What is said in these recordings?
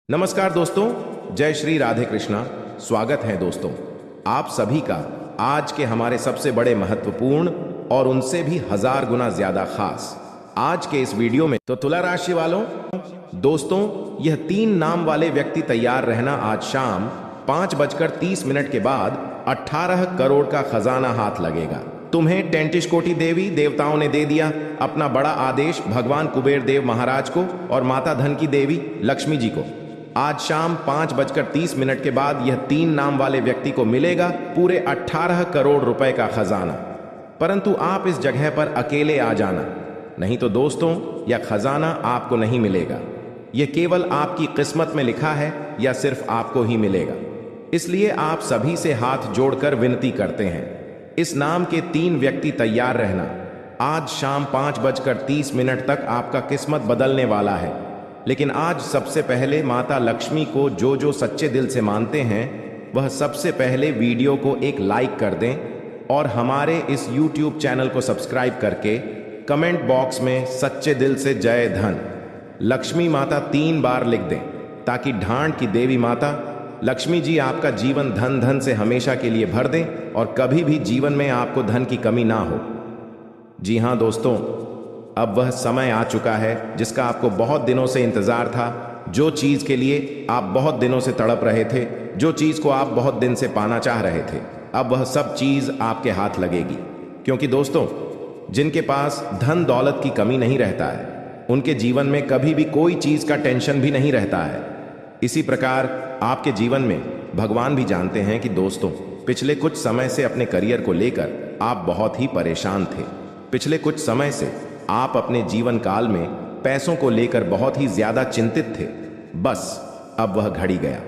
नमस्कार दोस्तों, जय श्री राधे कृष्णा। स्वागत है दोस्तों आप सभी का आज के हमारे सबसे बड़े महत्वपूर्ण और उनसे भी 1000 गुना ज्यादा खास आज के इस वीडियो में। तो तुला राशि वालों, दोस्तों यह 3 नाम वाले व्यक्ति तैयार रहना। आज शाम 5:30 के बाद 18 करोड़ का खजाना हाथ लगेगा। तुम्हें 33 कोटि देवी देवताओं ने दे दिया अपना बड़ा आदेश, भगवान कुबेर देव महाराज को और माता धन की देवी लक्ष्मी जी को। आज शाम 5:30 के बाद यह 3 नाम वाले व्यक्ति को मिलेगा पूरे 18 करोड़ रुपए का खजाना। परंतु आप इस जगह पर अकेले आ जाना, नहीं तो दोस्तों यह खजाना आपको नहीं मिलेगा। यह केवल आपकी किस्मत में लिखा है या सिर्फ आपको ही मिलेगा। इसलिए आप सभी से हाथ जोड़कर विनती करते हैं, इस नाम के 3 व्यक्ति तैयार रहना। आज शाम 5:30 तक आपका किस्मत बदलने वाला है। लेकिन आज सबसे पहले माता लक्ष्मी को जो सच्चे दिल से मानते हैं वह सबसे पहले वीडियो को एक लाइक कर दें और हमारे इस YouTube चैनल को सब्सक्राइब करके कमेंट बॉक्स में सच्चे दिल से जय धन लक्ष्मी माता 3 बार लिख दें, ताकि ढांड की देवी माता लक्ष्मी जी आपका जीवन धन से हमेशा के लिए भर दें और कभी भी जीवन में आपको धन की कमी ना हो। जी हाँ दोस्तों, अब वह समय आ चुका है जिसका आपको बहुत दिनों से इंतजार था। जो चीज के लिए आप बहुत दिनों से तड़प रहे थे, जो चीज को आप बहुत दिन से पाना चाह रहे थे, अब वह सब चीज आपके हाथ लगेगी। क्योंकि दोस्तों जिनके पास धन दौलत की कमी नहीं रहता है, उनके जीवन में कभी भी कोई चीज का टेंशन भी नहीं रहता है। इसी प्रकार आपके जीवन में भगवान भी जानते हैं कि दोस्तों पिछले कुछ समय से अपने करियर को लेकर आप बहुत ही परेशान थे। पिछले कुछ समय से आप अपने जीवन काल में पैसों को लेकर बहुत ही ज्यादा चिंतित थे। बस अब वह घड़ी गया।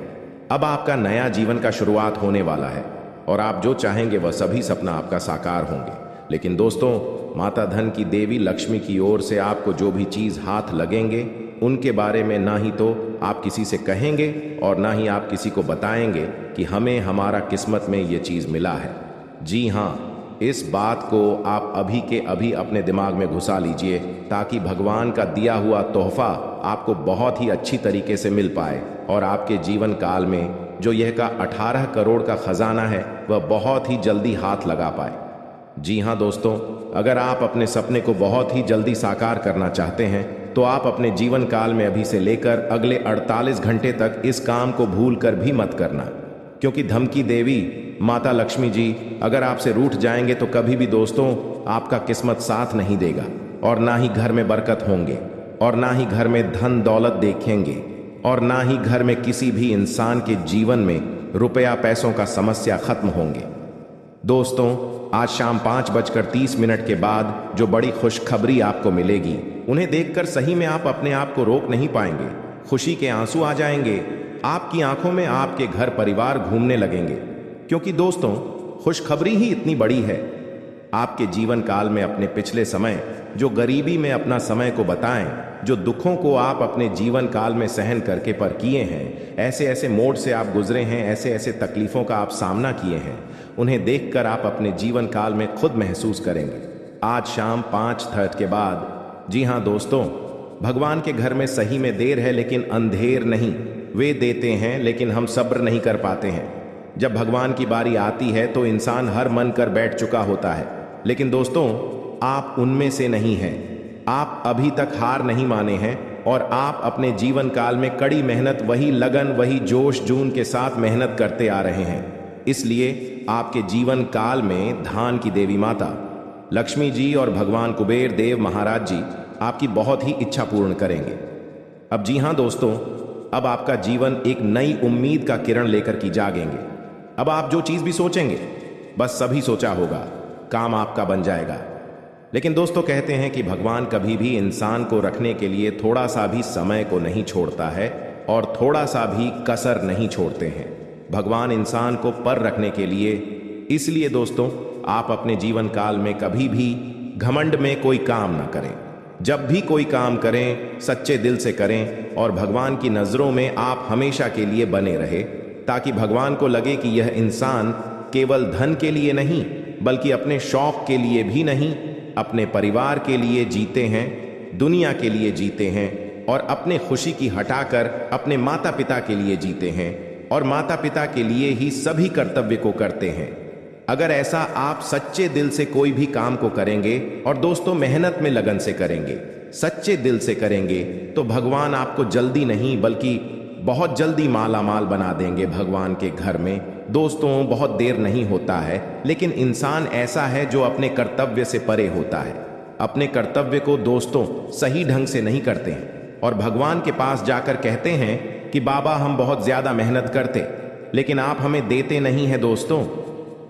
अब आपका नया जीवन का शुरुआत होने वाला है और आप जो चाहेंगे वह सभी सपना आपका साकार होंगे। लेकिन दोस्तों माता धन की देवी लक्ष्मी की ओर से आपको जो भी चीज हाथ लगेंगे उनके बारे में ना ही तो आप किसी से कहेंगे और ना ही आप किसी को बताएंगे कि हमें हमारा किस्मत में ये चीज मिला है। जी हाँ, इस बात को आप अभी के अभी अपने दिमाग में घुसा लीजिए, ताकि भगवान का दिया हुआ तोहफा आपको बहुत ही अच्छी तरीके से मिल पाए और आपके जीवन काल में जो यह का 18 करोड़ का खजाना है वह बहुत ही जल्दी हाथ लगा पाए। जी हाँ दोस्तों, अगर आप अपने सपने को बहुत ही जल्दी साकार करना चाहते हैं तो आप अपने जीवन काल में अभी से लेकर अगले 48 घंटे तक इस काम को भूल कर भी मत करना। क्योंकि धन की देवी माता लक्ष्मी जी अगर आपसे रूठ जाएंगे तो कभी भी दोस्तों आपका किस्मत साथ नहीं देगा और ना ही घर में बरकत होंगे और ना ही घर में धन दौलत देखेंगे और ना ही घर में किसी भी इंसान के जीवन में रुपया पैसों का समस्या खत्म होंगे। दोस्तों आज शाम 5:30 के बाद जो बड़ी खुशखबरी आपको मिलेगी, उन्हें देखकर सही में आप अपने आप को रोक नहीं पाएंगे। खुशी के आंसू आ जाएंगे, आपकी आंखों में आपके घर परिवार घूमने लगेंगे। क्योंकि दोस्तों खुशखबरी ही इतनी बड़ी है। आपके जीवन काल में अपने पिछले समय जो गरीबी में अपना समय को बताएं, जो दुखों को आप अपने जीवन काल में सहन करके पर किए हैं, ऐसे ऐसे मोड़ से आप गुजरे हैं, ऐसे ऐसे तकलीफों का आप सामना किए हैं, उन्हें देखकर आप अपने जीवन काल में खुद महसूस करेंगे आज शाम 5:30 के बाद। जी हाँ दोस्तों, भगवान के घर में सही में देर है लेकिन अंधेर नहीं। वे देते हैं लेकिन हम सब्र नहीं कर पाते हैं। जब भगवान की बारी आती है तो इंसान हर मन कर बैठ चुका होता है। लेकिन दोस्तों आप उनमें से नहीं हैं। आप अभी तक हार नहीं माने हैं और आप अपने जीवन काल में कड़ी मेहनत, वही लगन, वही जोश जून के साथ मेहनत करते आ रहे हैं। इसलिए आपके जीवन काल में धान की देवी माता लक्ष्मी जी और भगवान कुबेर देव महाराज जी आपकी बहुत ही इच्छा पूर्ण करेंगे। अब जी हाँ दोस्तों, अब आपका जीवन एक नई उम्मीद का किरण लेकर की जागेंगे। अब आप जो चीज भी सोचेंगे बस सभी सोचा होगा, काम आपका बन जाएगा। लेकिन दोस्तों कहते हैं कि भगवान कभी भी इंसान को रखने के लिए थोड़ा सा भी समय को नहीं छोड़ता है और थोड़ा सा भी कसर नहीं छोड़ते हैं। भगवान इंसान को पर रखने के लिए। इसलिए दोस्तों आप अपने जीवन काल में कभी भी घमंड में कोई काम ना करें। जब भी कोई काम करें सच्चे दिल से करें और भगवान की नजरों में आप हमेशा के लिए बने रहे, ताकि भगवान को लगे कि यह इंसान केवल धन के लिए नहीं बल्कि अपने शौक के लिए भी नहीं, अपने परिवार के लिए जीते हैं, दुनिया के लिए जीते हैं, और अपने खुशी की हटाकर अपने माता पिता के लिए जीते हैं और माता पिता के लिए ही सभी कर्तव्य को करते हैं। अगर ऐसा आप सच्चे दिल से कोई भी काम को करेंगे और दोस्तों मेहनत में लगन से करेंगे, सच्चे दिल से करेंगे, तो भगवान आपको जल्दी नहीं बल्कि बहुत जल्दी माला माल बना देंगे भगवान के घर में। दोस्तों बहुत देर नहीं होता है, लेकिन इंसान ऐसा है जो अपने कर्तव्य से परे होता है। अपने कर्तव्य को दोस्तों सही ढंग से नहीं करते हैं और भगवान के पास जाकर कहते हैं कि बाबा हम बहुत ज्यादा मेहनत करते, लेकिन आप हमें देते नहीं हैं। दोस्तों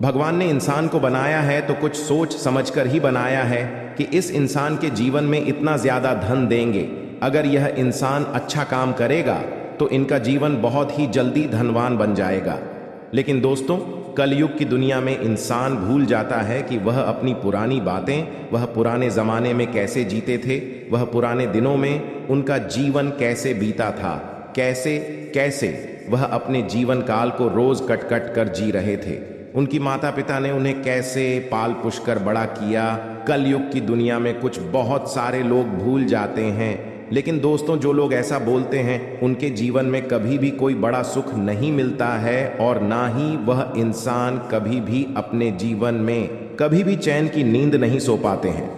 भगवान ने इंसान को बनाया है तो कुछ सोच समझकर ही बनाया है कि इस इंसान के जीवन में इतना ज्यादा धन देंगे। अगर यह इंसान अच्छा काम करेगा तो इनका जीवन बहुत ही जल्दी धनवान बन जाएगा। लेकिन दोस्तों कलयुग की दुनिया में इंसान भूल जाता है कि वह अपनी पुरानी बातें, वह पुराने जमाने में कैसे जीते थे, वह पुराने दिनों में उनका जीवन कैसे बीता था, कैसे कैसे वह अपने जीवन काल को रोज कट कट कर जी रहे थे। उनकी माता पिता ने उन्हें कैसे पाल पोष कर बड़ा किया। कलयुग की दुनिया में कुछ बहुत सारे लोग भूल जाते हैं। लेकिन दोस्तों जो लोग ऐसा बोलते हैं उनके जीवन में कभी भी कोई बड़ा सुख नहीं मिलता है और ना ही वह इंसान कभी भी अपने जीवन में कभी भी चैन की नींद नहीं सो पाते हैं।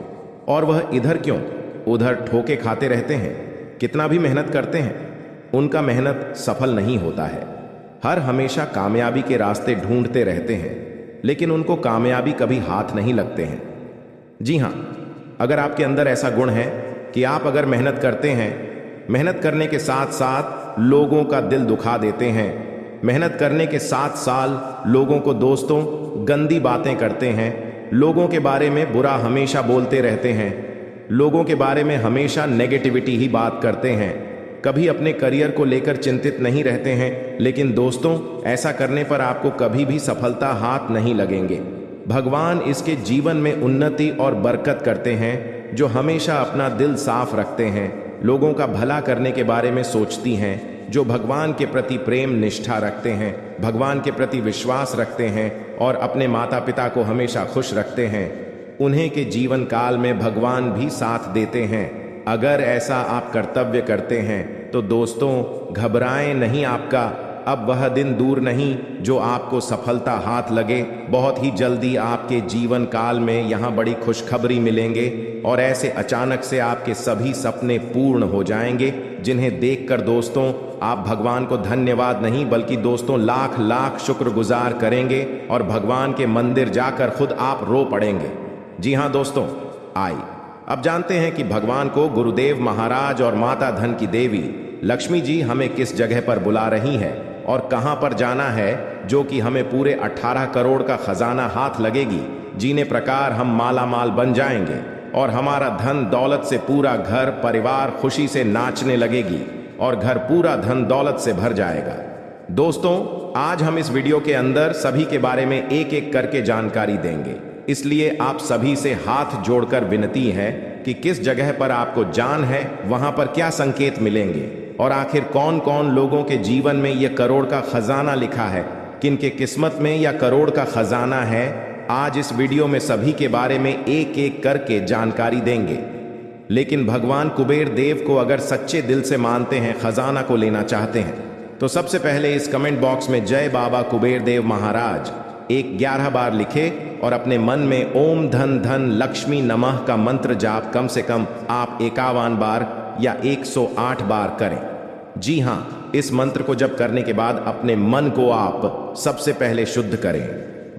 और वह इधर क्यों उधर ठोके खाते रहते हैं, कितना भी मेहनत करते हैं उनका मेहनत सफल नहीं होता है। हर हमेशा कामयाबी के रास्ते ढूंढते रहते हैं, लेकिन उनको कामयाबी कभी हाथ नहीं लगते हैं। जी हाँ, अगर आपके अंदर ऐसा गुण है कि आप अगर मेहनत करते हैं, मेहनत करने के साथ साथ लोगों का दिल दुखा देते हैं, मेहनत करने के साथ साथ लोगों को दोस्तों गंदी बातें करते हैं, लोगों के बारे में बुरा हमेशा बोलते रहते हैं, लोगों के बारे में हमेशा नेगेटिविटी ही बात करते हैं, कभी अपने करियर को लेकर चिंतित नहीं रहते हैं, लेकिन दोस्तों ऐसा करने पर आपको कभी भी सफलता हाथ नहीं लगेंगे। भगवान इसके जीवन में उन्नति और बरकत करते हैं जो हमेशा अपना दिल साफ रखते हैं, लोगों का भला करने के बारे में सोचती हैं, जो भगवान के प्रति प्रेम निष्ठा रखते हैं, भगवान के प्रति विश्वास रखते हैं और अपने माता पिता को हमेशा खुश रखते हैं। उन्हें के जीवन काल में भगवान भी साथ देते हैं। अगर ऐसा आप कर्तव्य करते हैं तो दोस्तों घबराएं नहीं, आपका अब वह दिन दूर नहीं जो आपको सफलता हाथ लगे। बहुत ही जल्दी आपके जीवन काल में यहाँ बड़ी खुशखबरी मिलेंगे और ऐसे अचानक से आपके सभी सपने पूर्ण हो जाएंगे, जिन्हें देखकर दोस्तों आप भगवान को धन्यवाद नहीं बल्कि दोस्तों लाख लाख शुक्रगुजार करेंगे और भगवान के मंदिर जाकर खुद आप रो पड़ेंगे। जी हाँ दोस्तों, आइए अब जानते हैं कि भगवान को गुरुदेव महाराज और माता धन की देवी लक्ष्मी जी हमें किस जगह पर बुला रही है और कहां पर जाना है, जो कि हमें पूरे 18 करोड़ का खजाना हाथ लगेगी, जीने प्रकार हम माला माल बन जाएंगे और हमारा धन दौलत से पूरा घर परिवार खुशी से नाचने लगेगी और घर पूरा धन दौलत से भर जाएगा। दोस्तों आज हम इस वीडियो के अंदर सभी के बारे में एक एक करके जानकारी देंगे, इसलिए आप सभी से हाथ जोड़कर विनती है कि किस जगह पर आपको जान है, वहां पर क्या संकेत मिलेंगे और आखिर कौन कौन लोगों के जीवन में यह करोड़ का खजाना लिखा है, किनके किस्मत में यह करोड़ का खजाना है। आज इस वीडियो में सभी के बारे में एक एक करके जानकारी देंगे। लेकिन भगवान कुबेर देव को अगर सच्चे दिल से मानते हैं, खजाना को लेना चाहते हैं, तो सबसे पहले इस कमेंट बॉक्स में जय बाबा कुबेर देव महाराज 11 बार लिखे और अपने मन में ओम धन धन लक्ष्मी नमः का मंत्र जाप कम से कम आप 51 बार या 108 बार करें। जी हाँ, इस मंत्र को जब करने के बाद अपने मन को आप सबसे पहले शुद्ध करें,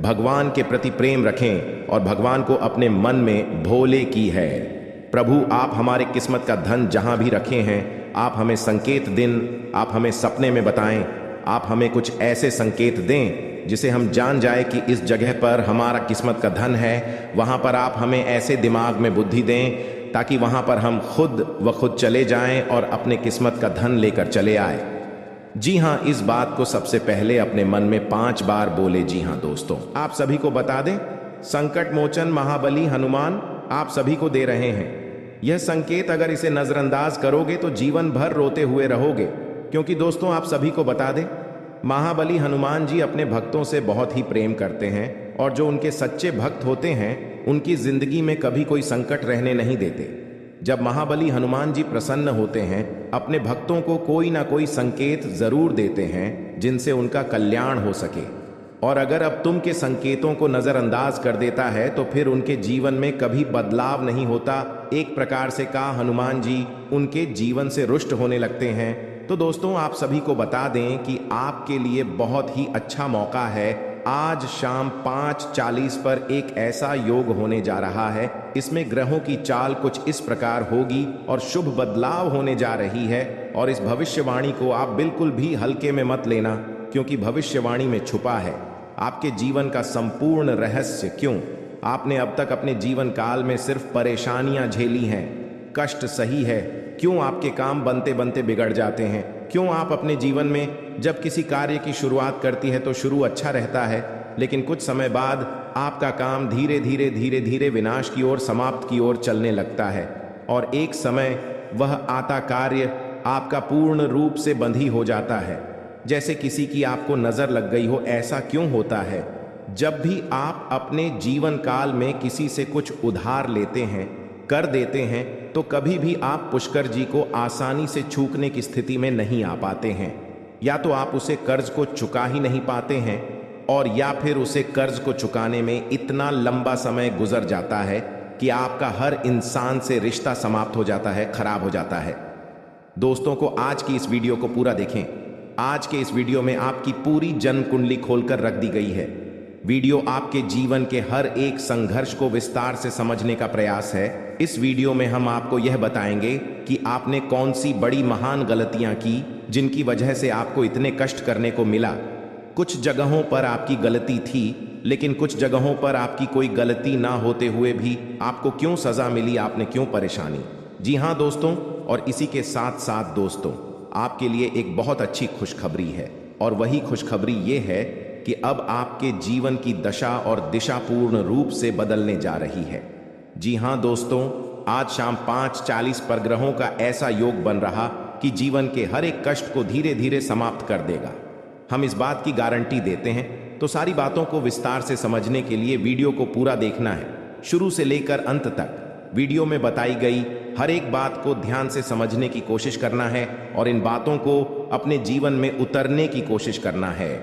भगवान के प्रति प्रेम रखें और भगवान को अपने मन में भोले की है। प्रभु आप हमारे किस्मत का धन जहां भी रखे हैं, आप हमें संकेत दिन, आप हमें सपने में बताएं, आप हमें कुछ ऐसे संकेत दें जिसे हम जान जाए कि इस जगह पर हमारा किस्मत का धन है। वहां पर आप हमें ऐसे दिमाग में बुद्धि दें ताकि वहां पर हम खुद चले जाएं और अपने किस्मत का धन लेकर चले आए। जी हाँ, इस बात को सबसे पहले अपने मन में 5 बार बोले। जी हाँ दोस्तों, आप सभी को बता दें, संकट मोचन महाबली हनुमान आप सभी को दे रहे हैं। यह संकेत अगर इसे नजरअंदाज करोगे तो जीवन भर रोते हुए रहोगे, क्योंकि दोस्तों आप सभी को बता दें, महाबली हनुमान जी अपने भक्तों से बहुत ही प्रेम करते हैं और जो उनके सच्चे भक्त होते हैं उनकी जिंदगी में कभी कोई संकट रहने नहीं देते। जब महाबली हनुमान जी प्रसन्न होते हैं, अपने भक्तों को कोई ना कोई संकेत जरूर देते हैं जिनसे उनका कल्याण हो सके। और अगर अब तुम के संकेतों को नजरअंदाज कर देता है तो फिर उनके जीवन में कभी बदलाव नहीं होता। एक प्रकार से कहा, हनुमान जी उनके जीवन से रुष्ट होने लगते हैं। तो दोस्तों, आप सभी को बता दें कि आपके लिए बहुत ही अच्छा मौका है। आज शाम 5:40 पर एक ऐसा योग होने जा रहा है। इसमें ग्रहों की चाल कुछ इस प्रकार होगी और शुभ बदलाव होने जा रही है। और इस भविष्यवाणी को आप बिल्कुल भी हल्के में मत लेना, क्योंकि भविष्यवाणी में छुपा है आपके जीवन का संपूर्ण रहस्य। क्यों आपने अब तक अपने जीवन काल में सिर्फ परेशानियां झेली हैं, कष्ट सही है, क्यों आपके काम बनते बनते बिगड़ जाते हैं, क्यों आप अपने जीवन में जब किसी कार्य की शुरुआत करती है तो शुरू अच्छा रहता है, लेकिन कुछ समय बाद आपका काम धीरे धीरे विनाश की ओर, समाप्त की ओर चलने लगता है। और एक समय वह आता कार्य आपका पूर्ण रूप से बंधी हो जाता है, जैसे किसी की आपको नजर लग गई हो। ऐसा क्यों होता है? जब भी आप अपने जीवन काल में किसी से कुछ उधार लेते हैं, कर देते हैं, तो कभी भी आप पुष्कर जी को आसानी से चूकने की स्थिति में नहीं आ पाते हैं। या तो आप उसे कर्ज को चुका ही नहीं पाते हैं, और या फिर उसे कर्ज को चुकाने में इतना लंबा समय गुजर जाता है कि आपका हर इंसान से रिश्ता समाप्त हो जाता है, खराब हो जाता है। दोस्तों को आज की इस वीडियो को पूरा देखें। आज के इस वीडियो में आपकी पूरी जन्म कुंडली खोलकर रख दी गई है। वीडियो आपके जीवन के हर एक संघर्ष को विस्तार से समझने का प्रयास है। इस वीडियो में हम आपको यह बताएंगे कि आपने कौन सी बड़ी महान गलतियां की जिनकी वजह से आपको इतने कष्ट करने को मिला। कुछ जगहों पर आपकी गलती थी, लेकिन कुछ जगहों पर आपकी कोई गलती ना होते हुए भी आपको क्यों सजा मिली, आपने क्यों परेशानी। जी हाँ दोस्तों, और इसी के साथ साथ दोस्तों, आपके लिए एक बहुत अच्छी खुशखबरी है। और वही खुशखबरी ये है कि अब आपके जीवन की दशा और दिशा पूर्ण रूप से बदलने जा रही है। जी हाँ दोस्तों, आज शाम 5:40 पर ग्रहों का ऐसा योग बन रहा कि जीवन के हर एक कष्ट को धीरे धीरे समाप्त कर देगा। हम इस बात की गारंटी देते हैं। तो सारी बातों को विस्तार से समझने के लिए वीडियो को पूरा देखना है, शुरू से लेकर अंत तक। वीडियो में बताई गई हर एक बात को ध्यान से समझने की कोशिश करना है और इन बातों को अपने जीवन में उतरने की कोशिश करना है।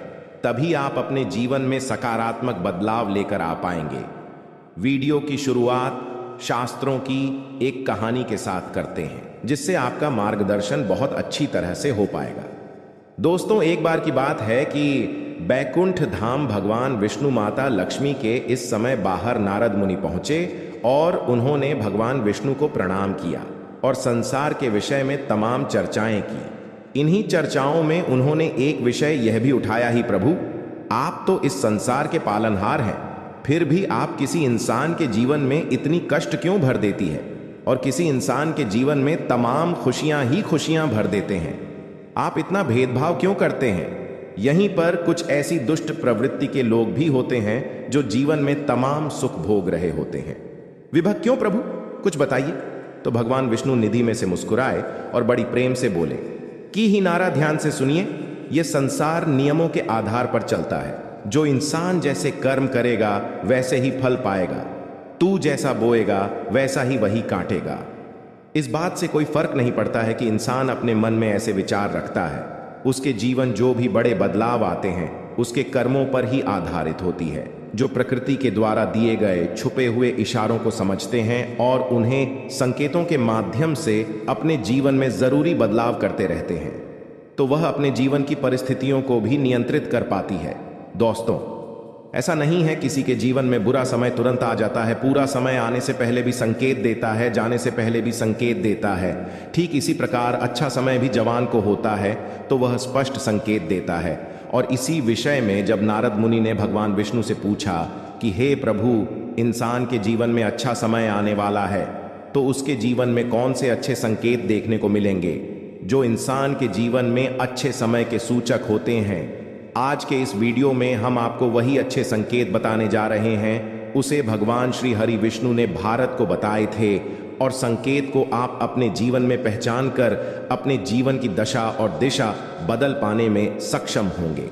तभी आप अपने जीवन में सकारात्मक बदलाव लेकर आ पाएंगे। वीडियो की शुरुआत शास्त्रों की एक कहानी के साथ करते हैं, जिससे आपका मार्गदर्शन बहुत अच्छी तरह से हो पाएगा। दोस्तों, एक बार की बात है कि बैकुंठ धाम भगवान विष्णु माता लक्ष्मी के इस समय बाहर नारद मुनि पहुंचे और उन्होंने भगवान विष्णु को प्रणाम किया और संसार के विषय में तमाम चर्चाएं की। इन्हीं चर्चाओं में उन्होंने एक विषय यह भी उठाया, ही प्रभु, आप तो इस संसार के पालनहार हैं, फिर भी आप किसी इंसान के जीवन में इतनी कष्ट क्यों भर देती है और किसी इंसान के जीवन में तमाम खुशियां ही खुशियां भर देते हैं? आप इतना भेदभाव क्यों करते हैं? यहीं पर कुछ ऐसी दुष्ट प्रवृत्ति के लोग भी होते हैं जो जीवन में तमाम सुख भोग रहे होते हैं। विभक्त क्यों प्रभु, कुछ बताइए। तो भगवान विष्णु निधि में से मुस्कुराए और बड़ी प्रेम से बोले कि ही नारा, ध्यान से सुनिए। यह संसार नियमों के आधार पर चलता है। जो इंसान जैसे कर्म करेगा वैसे ही फल पाएगा। तू जैसा बोएगा वैसा ही वही काटेगा। इस बात से कोई फर्क नहीं पड़ता है कि इंसान अपने मन में ऐसे विचार रखता है। उसके जीवन जो भी बड़े बदलाव आते हैं उसके कर्मों पर ही आधारित होती है, जो प्रकृति के द्वारा दिए गए छुपे हुए इशारों को समझते हैं और उन्हें संकेतों के माध्यम से अपने जीवन में जरूरी बदलाव करते रहते हैं, तो वह अपने जीवन की परिस्थितियों को भी नियंत्रित कर पाती है। दोस्तों, ऐसा नहीं है किसी के जीवन में बुरा समय तुरंत आ जाता है। पूरा समय आने से पहले भी संकेत देता है, जाने से पहले भी संकेत देता है। ठीक इसी प्रकार अच्छा समय भी जवान को होता है तो वह स्पष्ट संकेत देता है। और इसी विषय में जब नारद मुनि ने भगवान विष्णु से पूछा कि हे प्रभु, इंसान के जीवन में अच्छा समय आने वाला है तो उसके जीवन में कौन से अच्छे संकेत देखने को मिलेंगे जो इंसान के जीवन में अच्छे समय के सूचक होते हैं। आज के इस वीडियो में हम आपको वही अच्छे संकेत बताने जा रहे हैं। उसे भगवान श्री हरि विष्णु ने भारत को बताए थे और संकेत को आप अपने जीवन में पहचान कर अपने जीवन की दशा और दिशा बदल पाने में सक्षम होंगे।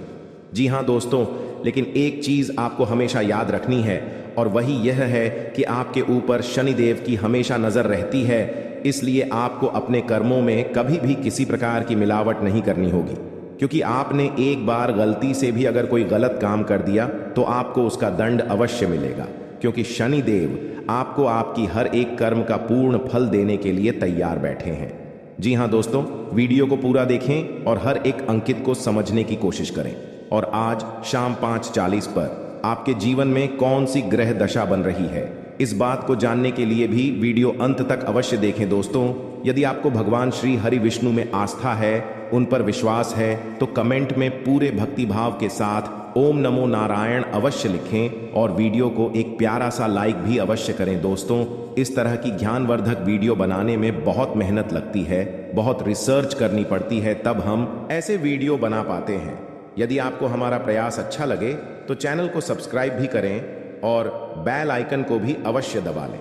जी हाँ दोस्तों, लेकिन एक चीज आपको हमेशा याद रखनी है और वही यह है कि आपके ऊपर शनिदेव की हमेशा नजर रहती है। इसलिए आपको अपने कर्मों में कभी भी किसी प्रकार की मिलावट नहीं करनी होगी, क्योंकि आपने एक बार गलती से भी अगर कोई गलत काम कर दिया तो आपको उसका दंड अवश्य मिलेगा, क्योंकि शनि देव आपको आपकी हर एक कर्म का पूर्ण फल देने के लिए तैयार बैठे हैं। जी हाँ दोस्तों, वीडियो को पूरा देखें और हर एक अंकित को समझने की कोशिश करें। और आज शाम 5:40 पर आपके जीवन में कौन सी ग्रह दशा बन रही है, इस बात को जानने के लिए भी वीडियो अंत तक अवश्य देखें दोस्तों। यदि आपको भगवान श्री हरि विष्णु में आस्था है, उन पर विश्वास है, तो कमेंट में पूरे भक्ति भाव के साथ ओम नमो नारायण अवश्य लिखें और वीडियो को एक प्यारा सा लाइक भी अवश्य करें दोस्तों। इस तरह की ज्ञानवर्धक वीडियो बनाने में बहुत मेहनत लगती है, बहुत रिसर्च करनी पड़ती है, तब हम ऐसे वीडियो बना पाते हैं। यदि आपको हमारा प्रयास अच्छा लगे तो चैनल को सब्सक्राइब भी करें और बेल आइकन को भी अवश्य दबा लें।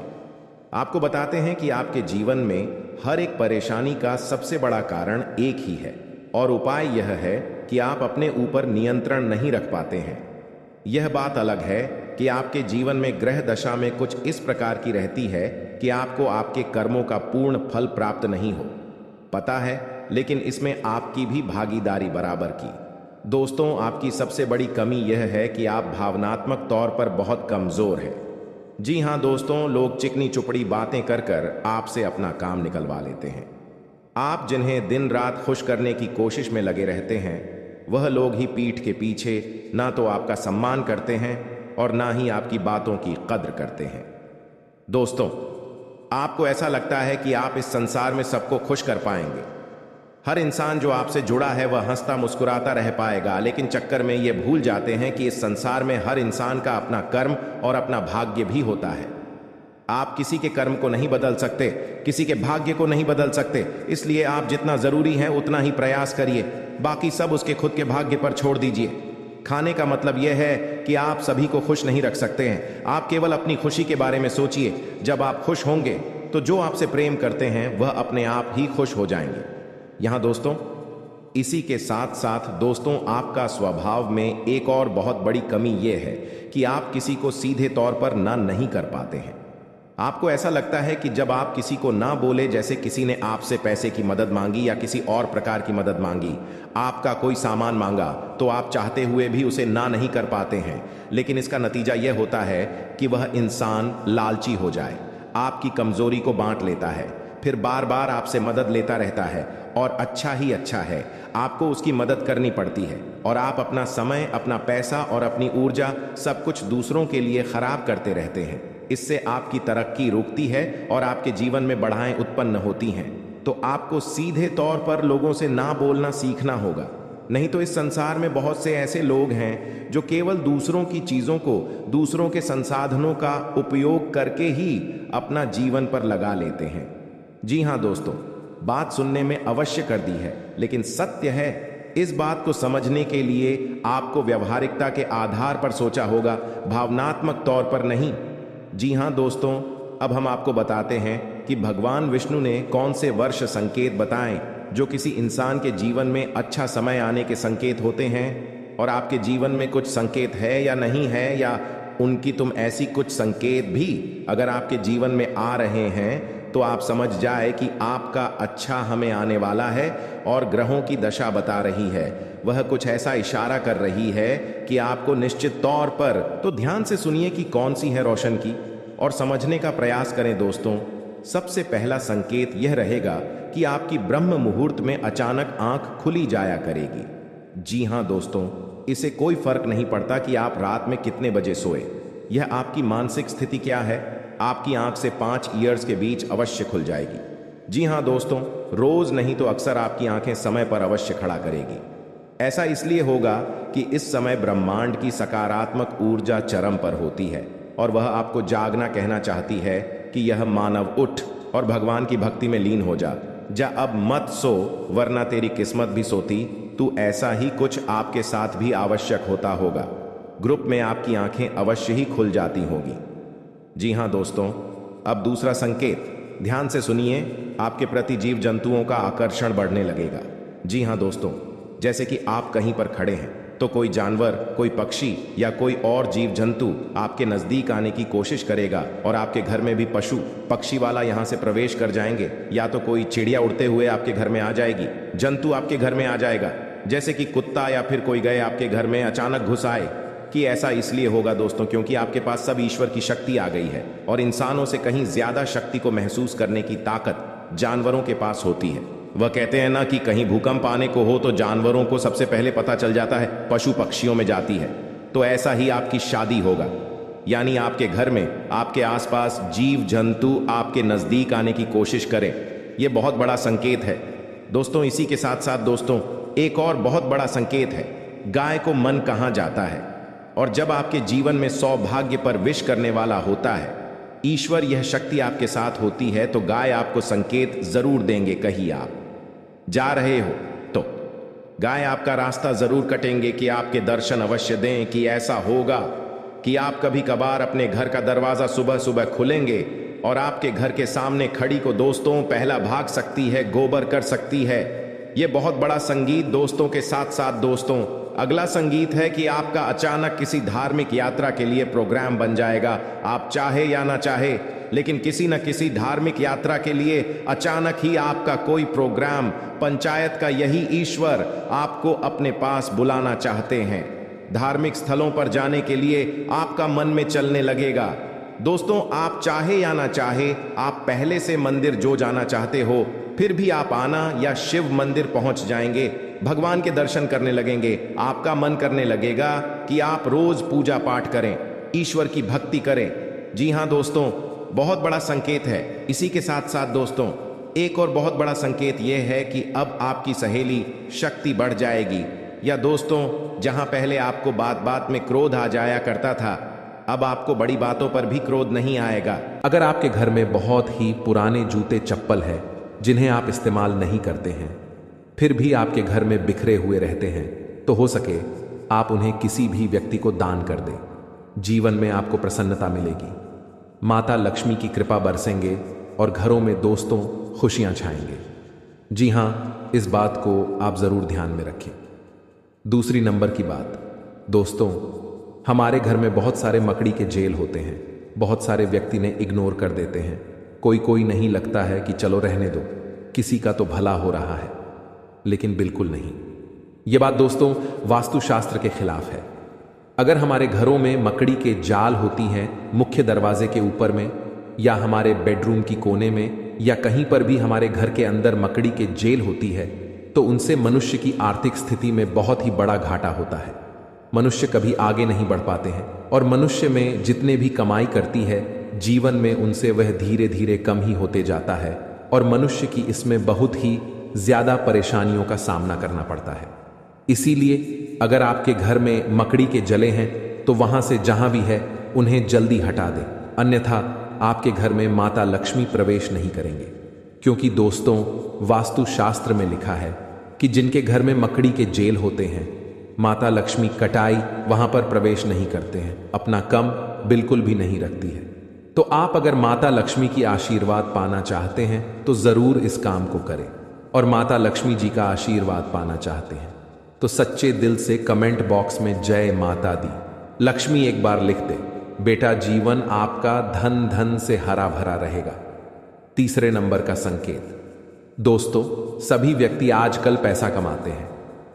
आपको बताते हैं कि आपके जीवन में हर एक परेशानी का सबसे बड़ा कारण एक ही है, और उपाय यह है कि आप अपने ऊपर नियंत्रण नहीं रख पाते हैं। यह बात अलग है कि आपके जीवन में ग्रह दशा में कुछ इस प्रकार की रहती है कि आपको आपके कर्मों का पूर्ण फल प्राप्त नहीं हो पता है, लेकिन इसमें आपकी भी भागीदारी बराबर की। दोस्तों, आपकी सबसे बड़ी कमी यह है कि आप भावनात्मक तौर पर बहुत कमजोर हैं। जी हाँ दोस्तों, लोग चिकनी चुपड़ी बातें कर कर आपसे अपना काम निकलवा लेते हैं। आप जिन्हें दिन रात खुश करने की कोशिश में लगे रहते हैं, वह लोग ही पीठ के पीछे ना तो आपका सम्मान करते हैं और ना ही आपकी बातों की कद्र करते हैं। दोस्तों, आपको ऐसा लगता है कि आप इस संसार में सबको खुश कर पाएंगे, हर इंसान जो आपसे जुड़ा है वह हंसता मुस्कुराता रह पाएगा, लेकिन चक्कर में ये भूल जाते हैं कि इस संसार में हर इंसान का अपना कर्म और अपना भाग्य भी होता है। आप किसी के कर्म को नहीं बदल सकते, किसी के भाग्य को नहीं बदल सकते, इसलिए आप जितना जरूरी है उतना ही प्रयास करिए, बाकी सब उसके खुद के भाग्य पर छोड़ दीजिए। खाने का मतलब यह है कि आप सभी को खुश नहीं रख सकते हैं, आप केवल अपनी खुशी के बारे में सोचिए। जब आप खुश होंगे तो जो आपसे प्रेम करते हैं वह अपने आप ही खुश हो जाएंगे। यहाँ दोस्तों, इसी के साथ साथ दोस्तों, आपका स्वभाव में एक और बहुत बड़ी कमी यह है कि आप किसी को सीधे तौर पर ना नहीं कर पाते हैं। आपको ऐसा लगता है कि जब आप किसी को ना बोले, जैसे किसी ने आपसे पैसे की मदद मांगी या किसी और प्रकार की मदद मांगी, आपका कोई सामान मांगा, तो आप चाहते हुए भी उसे ना नहीं कर पाते हैं। लेकिन इसका नतीजा यह होता है कि वह इंसान लालची हो जाए, आपकी कमजोरी को बांट लेता है, फिर बार बार आपसे मदद लेता रहता है, और अच्छा ही अच्छा है, आपको उसकी मदद करनी पड़ती है, और आप अपना समय, अपना पैसा और अपनी ऊर्जा सब कुछ दूसरों के लिए खराब करते रहते हैं। इससे आपकी तरक्की रुकती है और आपके जीवन में बाधाएं उत्पन्न होती हैं। तो आपको सीधे तौर पर लोगों से ना बोलना सीखना होगा, नहीं तो इस संसार में बहुत से ऐसे लोग हैं जो केवल दूसरों की चीजों को, दूसरों के संसाधनों का उपयोग करके ही अपना जीवन पर लगा लेते हैं। जी हाँ दोस्तों, बात सुनने में अवश्य कर दी है, लेकिन सत्य है। इस बात को समझने के लिए आपको व्यवहारिकता के आधार पर सोचा होगा, भावनात्मक तौर पर नहीं। जी हाँ दोस्तों, अब हम आपको बताते हैं कि भगवान विष्णु ने कौन से वर्ष संकेत बताएं जो किसी इंसान के जीवन में अच्छा समय आने के संकेत होते हैं। और आपके जीवन में कुछ संकेत है या नहीं है, या उनकी तुम ऐसी कुछ संकेत भी अगर आपके जीवन में आ रहे हैं, तो आप समझ जाए कि आपका अच्छा हमें आने वाला है। और ग्रहों की दशा बता रही है, वह कुछ ऐसा इशारा कर रही है कि आपको निश्चित तौर पर, तो ध्यान से सुनिए कि कौन सी है रोशन की, और समझने का प्रयास करें दोस्तों। सबसे पहला संकेत यह रहेगा कि आपकी ब्रह्म मुहूर्त में अचानक आंख खुली जाया करेगी। जी हाँ दोस्तों, इसे कोई फर्क नहीं पड़ता कि आप रात में कितने बजे सोए, यह आपकी मानसिक स्थिति क्या है, आपकी आंख से 5 ईयर्स के बीच अवश्य खुल जाएगी। जी हाँ दोस्तों, रोज नहीं तो अक्सर आपकी आंखें समय पर अवश्य खड़ा करेगी। ऐसा इसलिए होगा कि इस समय ब्रह्मांड की सकारात्मक ऊर्जा चरम पर होती है, और वह आपको जागना कहना चाहती है कि यह मानव, उठ और भगवान की भक्ति में लीन हो जा अब मत सो, वरना तेरी किस्मत भी सोती। तू ऐसा ही कुछ आपके साथ भी आवश्यक होता होगा। ग्रुप में आपकी आंखें अवश्य ही खुल जाती होगी। जी हाँ दोस्तों, अब दूसरा संकेत, ध्यान से सुनिए, आपके प्रति जीव जंतुओं का आकर्षण बढ़ने लगेगा। जी हाँ दोस्तों, जैसे कि आप कहीं पर खड़े हैं तो कोई जानवर, कोई पक्षी या कोई और जीव जंतु आपके नजदीक आने की कोशिश करेगा और आपके घर में भी पशु पक्षी वाला यहां से प्रवेश कर जाएंगे, या तो कोई चिड़िया उड़ते हुए आपके घर में आ जाएगी, जंतु आपके घर में आ जाएगा, जैसे कि कुत्ता या फिर कोई गए आपके घर में अचानक घुस आए। कि ऐसा इसलिए होगा दोस्तों क्योंकि आपके पास सब ईश्वर की शक्ति आ गई है और इंसानों से कहीं ज्यादा शक्ति को महसूस करने की ताकत जानवरों के पास होती है। वह कहते हैं ना कि कहीं भूकंप आने को हो तो जानवरों को सबसे पहले पता चल जाता है, पशु पक्षियों में जाती है। तो ऐसा ही आपकी शादी होगा, यानी आपके घर में आपके आसपास जीव जंतु आपके नजदीक आने की कोशिश करें। यह बहुत बड़ा संकेत है दोस्तों। इसी के साथ साथ दोस्तों एक और बहुत बड़ा संकेत है, गाय को मन कहाँ जाता है। और जब आपके जीवन में सौभाग्य पर विश करने वाला होता है ईश्वर, यह शक्ति आपके साथ होती है, तो गाय आपको संकेत जरूर देंगे। कहीं आप जा रहे हो तो गाय आपका रास्ता जरूर कटेंगे कि आपके दर्शन अवश्य दें। कि ऐसा होगा कि आप कभी कभार अपने घर का दरवाजा सुबह सुबह खुलेंगे और आपके घर के सामने खड़ी को दोस्तों पहला भाग सकती है, गोबर कर सकती है। यह बहुत बड़ा संगीत दोस्तों के साथ साथ दोस्तों अगला संगीत है कि आपका अचानक किसी धार्मिक यात्रा के लिए प्रोग्राम बन जाएगा। आप चाहे या ना चाहे, लेकिन किसी न किसी धार्मिक यात्रा के लिए अचानक ही आपका कोई प्रोग्राम, पंचायत का यही ईश्वर आपको अपने पास बुलाना चाहते हैं। धार्मिक स्थलों पर जाने के लिए आपका मन में चलने लगेगा। दोस्तों आप चाहे या ना चाहे, आप पहले से मंदिर जो जाना चाहते हो, फिर भी आप आना या शिव मंदिर पहुंच जाएंगे, भगवान के दर्शन करने लगेंगे। आपका मन करने लगेगा कि आप रोज पूजा पाठ करें, ईश्वर की भक्ति करें। जी हाँ दोस्तों, बहुत बड़ा संकेत है। इसी के साथ साथ दोस्तों एक और बहुत बड़ा संकेत यह है कि अब आपकी सहेली शक्ति बढ़ जाएगी। या दोस्तों जहां पहले आपको बात बात में क्रोध आ जाया करता था, अब आपको बड़ी बातों पर भी क्रोध नहीं आएगा। अगर आपके घर में बहुत ही पुराने जूते चप्पल हैं जिन्हें आप इस्तेमाल नहीं करते हैं, फिर भी आपके घर में बिखरे हुए रहते हैं, तो हो सके आप उन्हें किसी भी व्यक्ति को दान कर दें। जीवन में आपको प्रसन्नता मिलेगी, माता लक्ष्मी की कृपा बरसेंगे और घरों में दोस्तों खुशियां छाएंगे। जी हाँ, इस बात को आप जरूर ध्यान में रखें। दूसरी नंबर की बात दोस्तों, हमारे घर में बहुत सारे मकड़ी के जेल होते हैं। बहुत सारे व्यक्ति ने इग्नोर कर देते हैं। कोई नहीं लगता है कि चलो रहने दो, किसी का तो भला हो रहा है, लेकिन बिल्कुल नहीं। यह बात दोस्तों वास्तुशास्त्र के खिलाफ है। अगर हमारे घरों में मकड़ी के जाल होती हैं मुख्य दरवाजे के ऊपर में, या हमारे बेडरूम की कोने में, या कहीं पर भी हमारे घर के अंदर मकड़ी के जेल होती है, तो उनसे मनुष्य की आर्थिक स्थिति में बहुत ही बड़ा घाटा होता है। मनुष्य कभी आगे नहीं बढ़ पाते हैं और मनुष्य में जितने भी कमाई करती है जीवन में उनसे वह धीरे धीरे कम ही होते जाता है और मनुष्य की इसमें बहुत ही ज्यादा परेशानियों का सामना करना पड़ता है। इसीलिए अगर आपके घर में मकड़ी के जले हैं तो वहां से जहां भी है उन्हें जल्दी हटा दें, अन्यथा आपके घर में माता लक्ष्मी प्रवेश नहीं करेंगे। क्योंकि दोस्तों वास्तुशास्त्र में लिखा है कि जिनके घर में मकड़ी के जेल होते हैं, माता लक्ष्मी कटाई वहां पर प्रवेश नहीं करते हैं, अपना कम बिल्कुल भी नहीं रखती है। तो आप अगर माता लक्ष्मी की आशीर्वाद पाना चाहते हैं तो जरूर इस काम को करें, और माता लक्ष्मी जी का आशीर्वाद पाना चाहते हैं तो सच्चे दिल से कमेंट बॉक्स में जय माता दी लक्ष्मी एक बार लिख दे। बेटा जीवन आपका धन धन से हरा भरा रहेगा। तीसरे नंबर का संकेत दोस्तों, सभी व्यक्ति आजकल पैसा कमाते हैं।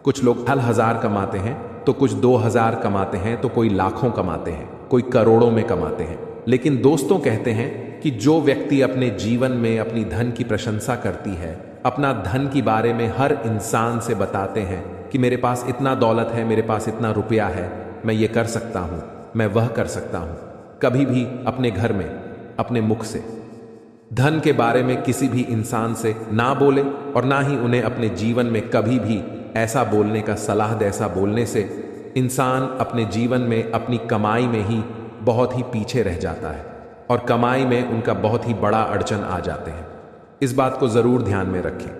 कुछ लोग 1000 कमाते हैं तो कुछ 2000 कमाते हैं, तो कोई लाखों कमाते हैं, कोई करोड़ों में कमाते हैं। लेकिन दोस्तों कहते हैं कि जो व्यक्ति अपने जीवन में अपनी धन की प्रशंसा करती है, अपना धन के बारे में हर इंसान से बताते हैं कि मेरे पास इतना दौलत है, मेरे पास इतना रुपया है, मैं ये कर सकता हूं, मैं वह कर सकता हूं, कभी भी अपने घर में अपने मुख से धन के बारे में किसी भी इंसान से ना बोले और ना ही उन्हें अपने जीवन में कभी भी ऐसा बोलने का सलाह दे। ऐसा बोलने से इंसान अपने जीवन में अपनी कमाई में ही बहुत ही पीछे रह जाता है और कमाई में उनका बहुत ही बड़ा अड़चन आ जाते हैं। इस बात को जरूर ध्यान में रखें।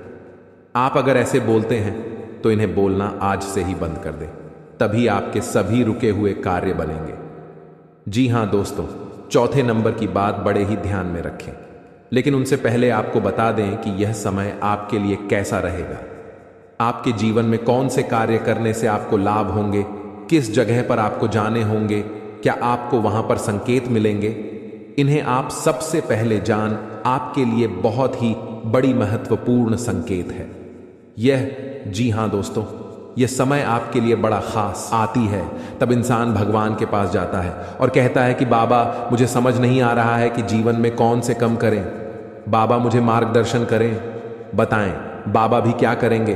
आप अगर ऐसे बोलते हैं तो इन्हें बोलना आज से ही बंद कर दें, तभी आपके सभी रुके हुए कार्य बनेंगे। जी हां दोस्तों, चौथे नंबर की बात बड़े ही ध्यान में रखें, लेकिन उनसे पहले आपको बता दें कि यह समय आपके लिए कैसा रहेगा। आपके जीवन में कौन से कार्य करने से आपको लाभ होंगे, किस जगह पर आपको जाने होंगे, क्या आपको वहां पर संकेत मिलेंगे, इन्हें आप सबसे पहले जान आपके लिए बहुत ही बड़ी महत्वपूर्ण संकेत है। जी हां दोस्तों, यह समय आपके लिए बड़ा खास आती है। तब इंसान भगवान के पास जाता है और कहता है कि बाबा, मुझे समझ नहीं आ रहा है कि जीवन में कौन से काम करें, बाबा मुझे मार्गदर्शन करें, बताएं। बाबा भी क्या करेंगे?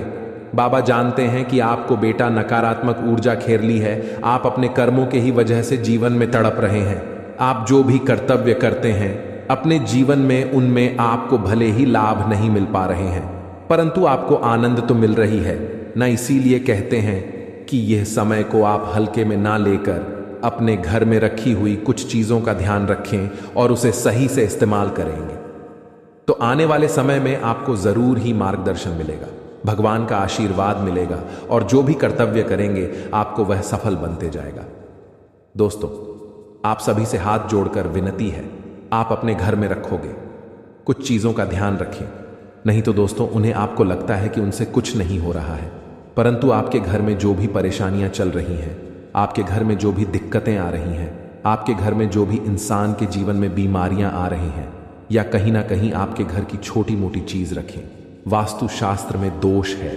बाबा जानते हैं कि आपको बेटा नकारात्मक ऊर्जा घेर ली है, आप अपने कर्मों के ही वजह से जीवन में तड़प रहे हैं। आप जो भी कर्तव्य करते हैं अपने जीवन में, उनमें आपको भले ही लाभ नहीं मिल पा रहे हैं, परंतु आपको आनंद तो मिल रही है ना। इसीलिए कहते हैं कि यह समय को आप हल्के में ना लेकर अपने घर में रखी हुई कुछ चीजों का ध्यान रखें और उसे सही से इस्तेमाल करेंगे तो आने वाले समय में आपको जरूर ही मार्गदर्शन मिलेगा, भगवान का आशीर्वाद मिलेगा और जो भी कर्तव्य करेंगे आपको वह सफल बनते जाएगा। दोस्तों, आप सभी से हाथ जोड़कर विनती है, आप अपने घर में रखोगे, कुछ चीजों का ध्यान रखें। नहीं तो दोस्तों, उन्हें आपको लगता है कि उनसे कुछ नहीं हो रहा है, परंतु आपके घर में जो भी परेशानियां चल रही हैं, आपके घर में जो भी दिक्कतें आ रही हैं, आपके घर में जो भी इंसान के जीवन में बीमारियां आ रही हैं, या कहीं ना कहीं आपके घर की छोटी मोटी चीज रखें, वास्तुशास्त्र में दोष है,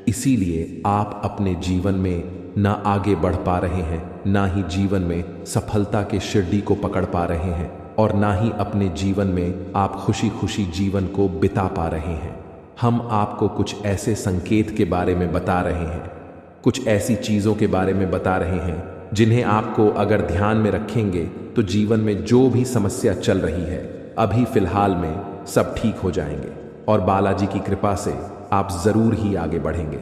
इसीलिए आप अपने जीवन में ना आगे बढ़ पा रहे हैं, ना ही जीवन में सफलता के शिरडी को पकड़ पा रहे हैं, और ना ही अपने जीवन में आप खुशी खुशी जीवन को बिता पा रहे हैं। हम आपको कुछ ऐसे संकेत के बारे में बता रहे हैं, कुछ ऐसी चीजों के बारे में बता रहे हैं जिन्हें आपको अगर ध्यान में रखेंगे तो जीवन में जो भी समस्या चल रही है अभी फिलहाल में सब ठीक हो जाएंगे और बालाजी की कृपा से आप जरूर ही आगे बढ़ेंगे।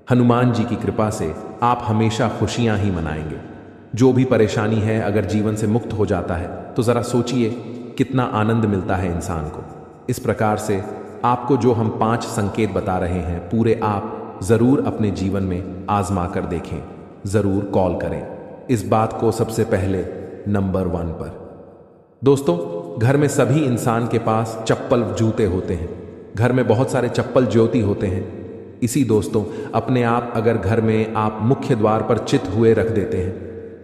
हनुमान जी की कृपा से आप हमेशा खुशियां ही मनाएंगे। जो भी परेशानी है अगर जीवन से मुक्त हो जाता है तो जरा सोचिए कितना आनंद मिलता है इंसान को। इस प्रकार से आपको जो हम 5 संकेत बता रहे हैं पूरे आप जरूर अपने जीवन में आजमा कर देखें, जरूर कॉल करें इस बात को सबसे पहले नंबर 1 पर। दोस्तों, घर में सभी इंसान के पास चप्पल जूते होते हैं, घर में बहुत सारे चप्पल ज्योति होते हैं। इसी दोस्तों, अपने आप अगर घर में आप मुख्य द्वार पर चित हुए रख देते हैं,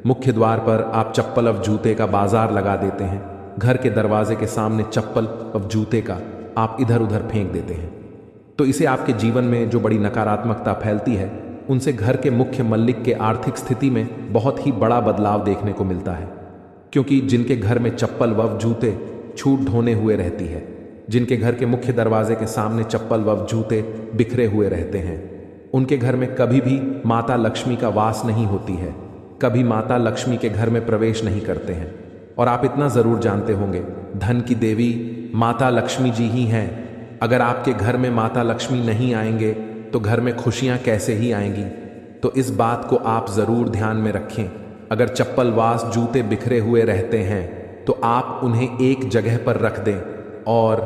मुख्य द्वार पर आप चप्पल और जूते का बाजार लगा देते हैं, घर के दरवाजे के सामने चप्पल और जूते का आप इधर उधर फेंक देते हैं, तो इसे आपके जीवन में जो बड़ी नकारात्मकता फैलती है उनसे घर के मुख्य मल्लिक के आर्थिक स्थिति में बहुत ही बड़ा बदलाव देखने को मिलता है। क्योंकि जिनके घर में चप्पल व जूते छूट ढोने हुए रहती है, जिनके घर के मुख्य दरवाजे के सामने चप्पल व जूते बिखरे हुए रहते हैं, उनके घर में कभी भी माता लक्ष्मी का वास नहीं होती है, कभी माता लक्ष्मी के घर में प्रवेश नहीं करते हैं। और आप इतना जरूर जानते होंगे, धन की देवी माता लक्ष्मी जी ही हैं। अगर आपके घर में माता लक्ष्मी नहीं आएंगे तो घर में खुशियां कैसे ही आएंगी? तो इस बात को आप जरूर ध्यान में रखें। अगर चप्पल वास जूते बिखरे हुए रहते हैं तो आप उन्हें एक जगह पर रख दें और